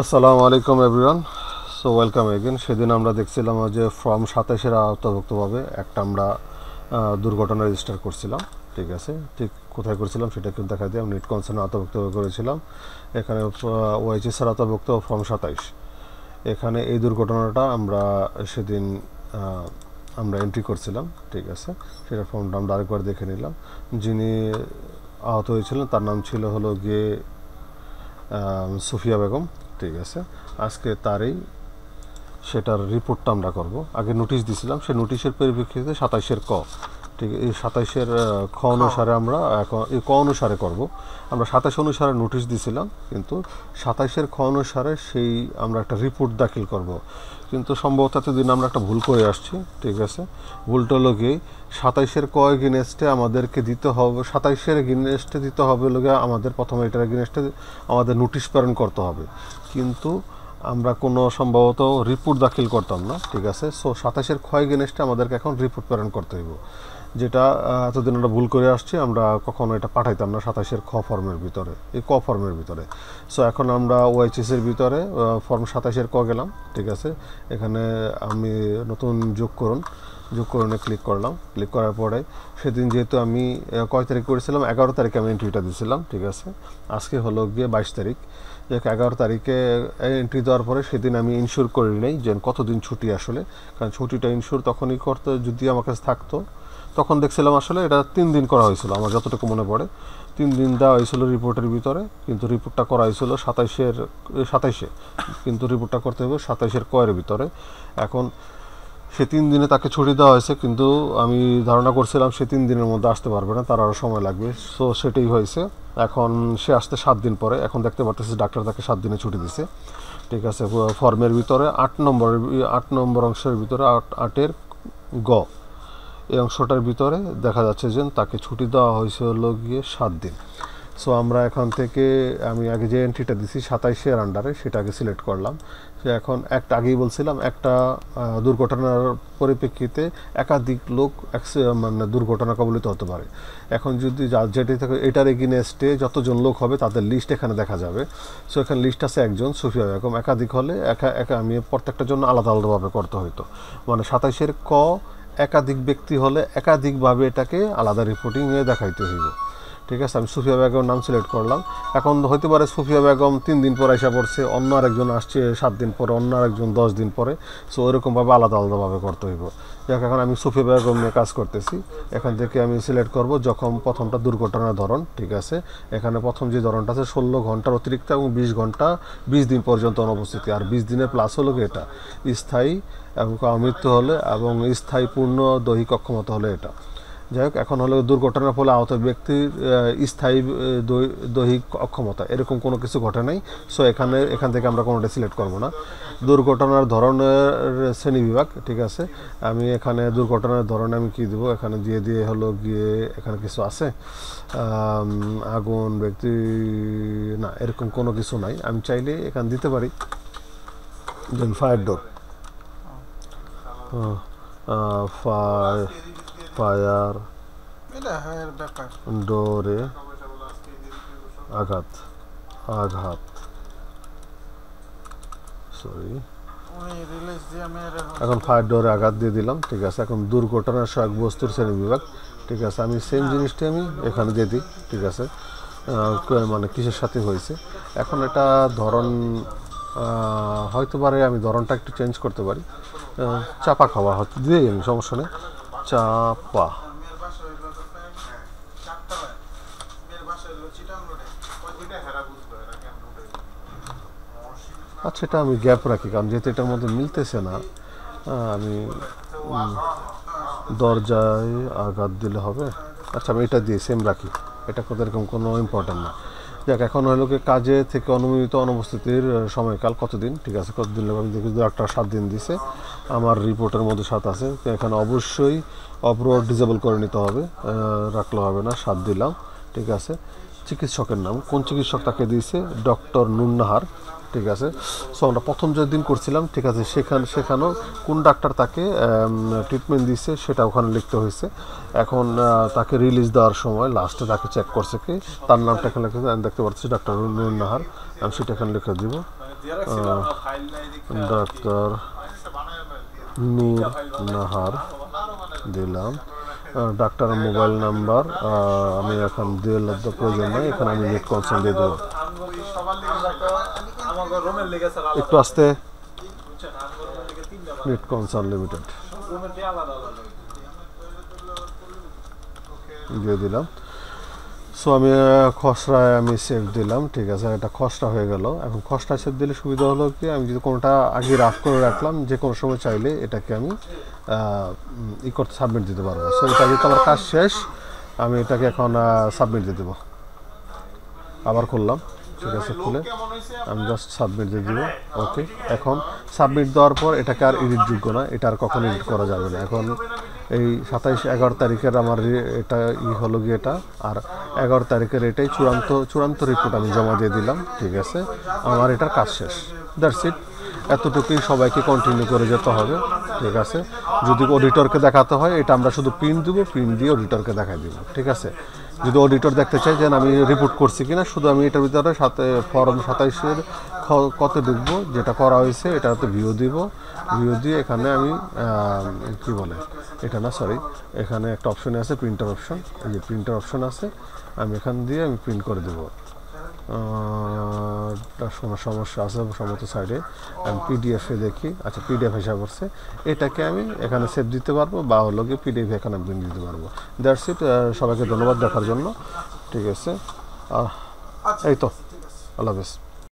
আসসালামু আলাইকুম everyone. So welcome again. সেদিন আমরা দেখছিলাম যে ফর্ম 27-এর আওতাভুক্তভাবে একটা আমরা দুর্ঘটনা রেজিস্টার করছিলাম। ঠিক আছে, ঠিক কোথায় করছিলাম সেটা কিন্তু দেখা দিয়ে নিট কনসার্ন আওতাভুক্ত করেছিলাম। এখানে ওয়াইচিএসের আওতাভুক্ত ফর্ম 27। এখানে এই দুর্ঘটনাটা আমরা সেদিন আমরা এন্ট্রি করছিলাম। ঠিক আছে, সেটার ফর্মটা আমরা আরেকবার দেখে নিলাম। যিনি আহত হয়েছিলেন তার নাম ছিল হলো গিয়ে সুফিয়া বেগম। ঠিক আছে, আজকে তারই সেটার রিপোর্টটা আমরা করব। আগে নোটিশ দিয়েছিলাম, সেই নোটিশের পরিপ্রেক্ষিতে 27-এর ক, ঠিক এই 27-এর খ অনুসারে আমরা এখন এই ক অনুসারে করব। আমরা 27 অনুসারে নোটিশ দিয়েছিলাম, কিন্তু 27-এর খ অনুসারে সেই আমরা একটা রিপোর্ট দাখিল করব। কিন্তু সম্ভবত এতদিন আমরা একটা ভুল করে আসছি। ঠিক আছে, ভুলটা হলো গিয়ে 27-এর ক এগেনস্টে আমাদেরকে দিতে হবে, 27-এর এগেনস্টে দিতে হবে লোকে আমাদের প্রথমে এটার এগেনস্টে আমাদের নোটিশ প্রেরণ করতে হবে, কিন্তু আমরা কোনো সম্ভবত রিপোর্ট দাখিল করতাম না। ঠিক আছে, সো 27-এর খ এগেনস্টে আমাদেরকে এখন রিপোর্ট প্রেরণ করতে হইব, যেটা এতদিন আমরা ভুল করে আসছি। আমরা কখনো এটা পাঠাইতাম না 27-এর খ ফর্মের ভিতরে, এই ক ফর্মের ভিতরে। সো এখন আমরা ওয়াইচিএসের ভিতরে ফর্ম 27-এর ক গেলাম। ঠিক আছে, এখানে আমি নতুন যোগকরণে ক্লিক করলাম। ক্লিক করার পরে সেদিন যেহেতু আমি কয় তারিখ করেছিলাম, 11 তারিখে আমি এন্ট্রিটা দিয়েছিলাম। ঠিক আছে, আজকে হলো গিয়ে 22 তারিখ। 11 তারিখে এন্ট্রি দেওয়ার পরে সেদিন আমি ইনশিওর করি নাই যে কতদিন ছুটি আসলে, কারণ ছুটিটা ইনশিওর তখনই করতে যদি আমার কাছে থাকতো। তখন দেখছিলাম আসলে এটা 3 দিন করা হয়েছিল, আমার যতটুকু মনে পড়ে 3 দিন দেওয়া হয়েছিল রিপোর্টের ভিতরে, কিন্তু রিপোর্টটা করা হয়েছিল 27-এ, কিন্তু রিপোর্টটা করতে হবে 27-এর কয়ের ভিতরে। এখন সে 3 দিনে তাকে ছুটি দেওয়া হয়েছে, কিন্তু আমি ধারণা করছিলাম সে 3 দিনের মধ্যে আসতে পারবে না, তার আরও সময় লাগবে। সো সেটাই হয়েছে। এখন সে আসতে 7 দিন পরে। এখন দেখতে পারতেছি ডাক্তার তাকে 7 দিনে ছুটি দিছে। ঠিক আছে, ফর্মের ভিতরে 8 নম্বর অংশের ভিতরে 8-এর গ এই অংশটার ভিতরে দেখা যাচ্ছে যে তাকে ছুটি দেওয়া হয়েছে হলো গিয়ে 7 দিন। সো আমরা এখান থেকে আমি আগে যে এন্ট্রিটা দিছি 27-এর আন্ডারে সেটাকে সিলেক্ট করলাম। সে এখন একটা আগেই বলছিলাম একটা দুর্ঘটনার পরিপ্রেক্ষিতে একাধিক লোক মানে দুর্ঘটনা কবলিত হতে পারে। এখন যদি যেটি থাকে এটার এগেইনস্টে যতজন লোক হবে তাদের লিস্ট এখানে দেখা যাবে। সো এখানে লিস্ট আছে একজন সুফিয়া বেগম, একাধিক হলে একা আমি প্রত্যেকটার জন্য আলাদা আলাদাভাবে করতে হইতো। মানে 27-এর ক একাধিক ব্যক্তি হলে একাধিকভাবে এটাকে আলাদা রিপোর্টিংয়ে দেখাইতে হইব। ঠিক আছে, আমি সুফিয়া বেগমের নাম সিলেক্ট করলাম। এখন হইতে পারে সুফিয়া বেগম 3 দিন পরে এসে পড়ছে, অন্য আরেকজন আসছে 7 দিন পরে, অন্য আরেকজন 10 দিন পরে। সো ওরকমভাবে আলাদা আলাদাভাবে করতে হইব। যাক, এখন আমি সুফিয়া বেগম নিয়ে কাজ করতেছি। এখান থেকে আমি সিলেক্ট করব যখন প্রথমটা দুর্ঘটনার ধরন। ঠিক আছে, এখানে প্রথম যে ধরনটা আছে 16 ঘন্টার অতিরিক্ত এবং 20 ঘন্টা 20 দিন পর্যন্ত অনুপস্থিতি, আর 20 দিনের প্লাস হলো এটা স্থায়ী এবং মৃত্যু হলে এবং স্থায়ী পূর্ণ দৈহিক অক্ষমতা হলে এটা। যাই হোক, এখন হলো দুর্ঘটনার ফলে আহত ব্যক্তির স্থায়ী দৈহিক অক্ষমতা এরকম কোনো কিছু ঘটে নাই। সো এখান থেকে আমরা কোনোটা সিলেক্ট করব না। দুর্ঘটনার ধরনের শ্রেণী বিভাগ। ঠিক আছে, আমি এখানে দুর্ঘটনার ধরনে আমি কী দেবো, এখানে দিয়ে হলো গিয়ে এখানে কিছু আছে আগুন ব্যক্তি, না এরকম কোনো কিছু নাই। আমি চাইলে এখানে দিতে পারি যেমন ফায়ার ডোর, ফায়ার ডোরে আঘাত সরি, এখন ফায়ার ডোরে আঘাত দিয়ে দিলাম। ঠিক আছে, এখন দুর্ঘটনার সহায়ক বস্তুর শ্রেণী বিভাগ। ঠিক আছে, আমি সেম জিনিসটি আমি এখানে দিয়ে দিই। ঠিক আছে, মানে কিসের সাথে হয়েছে। এখন এটা ধরন হয়তো পারে আমি ধরনটা একটু চেঞ্জ করতে পারি, চাপা খাওয়া হয়তো দিয়ে আমি, সমস্যা নেই, চাপা। আচ্ছা, এটা আমি গ্যাপ রাখি, কারণ যেহেতু এটার মধ্যে মিলতেছে না। আমি দরজায় আঘাত দিলে হবে। আচ্ছা, আমি এটা দিয়ে সেম রাখি, এটা কোথাও এরকম কোনো ইম্পর্টেন্ট না। যাক, এখন হলো কি কাজে থেকে অনুমোদিত অনুপস্থিতির সময়কাল কতদিন। ঠিক আছে, কতদিন আমি দেখি একটা 7 দিন দিছে, আমার রিপোর্টের মধ্যে 7 আছে। এখানে অবশ্যই অপরোড ডিসেবল করে নিতে হবে, রাখলে হবে না। 7 দিলাম। ঠিক আছে, চিকিৎসকের নাম, কোন চিকিৎসক তাকে দিয়েছে, ডক্টর নুন্নাহার। ঠিক আছে, সো আমরা প্রথম যেদিন করছিলাম, ঠিক আছে, সেখানেও কোন ডাক্তার তাকে ট্রিটমেন্ট দিচ্ছে সেটা ওখানে লিখতে হয়েছে। এখন তাকে রিলিজ দেওয়ার সময় লাস্টে তাকে চেক করছে কি, তার নামটা এখানে লিখে দেখতে পাচ্ছি ডক্টর নুন্নাহার, আমি সেটা এখানে লিখে দিব। ডাক্তার নূর নাহার দিলাম। ডাক্তারের মোবাইল নাম্বার আমি এখন দিয়ে প্রয়োজন নেই, এখানে আমি নেট কনসার্ন দিয়ে দেবো। একটু আসতে, নেট কনসার্ন লিমিটেড দিয়ে দিলাম। সো আমি খসড়ায় আমি সেভ দিলাম, ঠিক আছে, এটা খসড়া হয়ে গেল। এখন খসড়া সেভ দিলে সুবিধা হলো কি, আমি যদি কোনোটা আগে রাফ করে রাখলাম, যে কোনো সময় চাইলে এটাকে আমি করতে সাবমিট দিতে পারবো। সো এটা যেহেতু আমার কাজ শেষ, আমি এটাকে এখন সাবমিট দিয়ে দেবো। আবার করলাম, ঠিক আছে, খুলে আমি জাস্ট সাবমিট দিয়ে দিব। ওকে, এখন সাবমিট দেওয়ার পর এটাকে আর এডিট যোগ্য না, এটা আর কখনো এডিট করা যাবে না। এখন এই 27-11 তারিখের আমার এটা হলো গিয়ে এটা, আর 11 তারিখের এটাই চূড়ান্ত রিপোর্ট আমি জমা দিয়ে দিলাম, ঠিক আছে, আমার এটার কাজ শেষ। দ্যাটস ইট, এতটুকুই সবাইকে কন্টিনিউ করে যেতে হবে, ঠিক আছে। যদি অডিটরকে দেখাতে হয়, এটা আমরা শুধু প্রিন্ট দিব, প্রিন্ট দিয়ে অডিটরকে দেখাই দিব, ঠিক আছে। যদি অডিটর দেখতে চাই যে আমি রিপোর্ট করছি কিনা, শুধু আমি এটার ভিতরে ফর্ম 27-এর কত ঢুকবো, যেটা করা হয়েছে এটাতে ভিউ দিব, ভিউ দিয়ে এখানে আমি কি বলে এটা না, সরি, এখানে একটা অপশন আছে প্রিন্টার অপশন, এই যে প্রিন্টার অপশন আছে, আমি এখান দিয়ে আমি প্রিন্ট করে দেবো। কোনো সমস্যা আছে সম্ভবত সাইডে, আমি পিডিএফে দেখি, আচ্ছা পিডিএফ হিসাবে করছে, এটাকে আমি এখানে সেভ দিতে পারবো, বা হলো গিয়ে পিডিএফ এখানে প্রিন্ট দিতে পারবো। দ্যাটস ইট, সবাইকে ধন্যবাদ দেখার জন্য, ঠিক আছে। এই তো, আল্লাহ হাফেজ।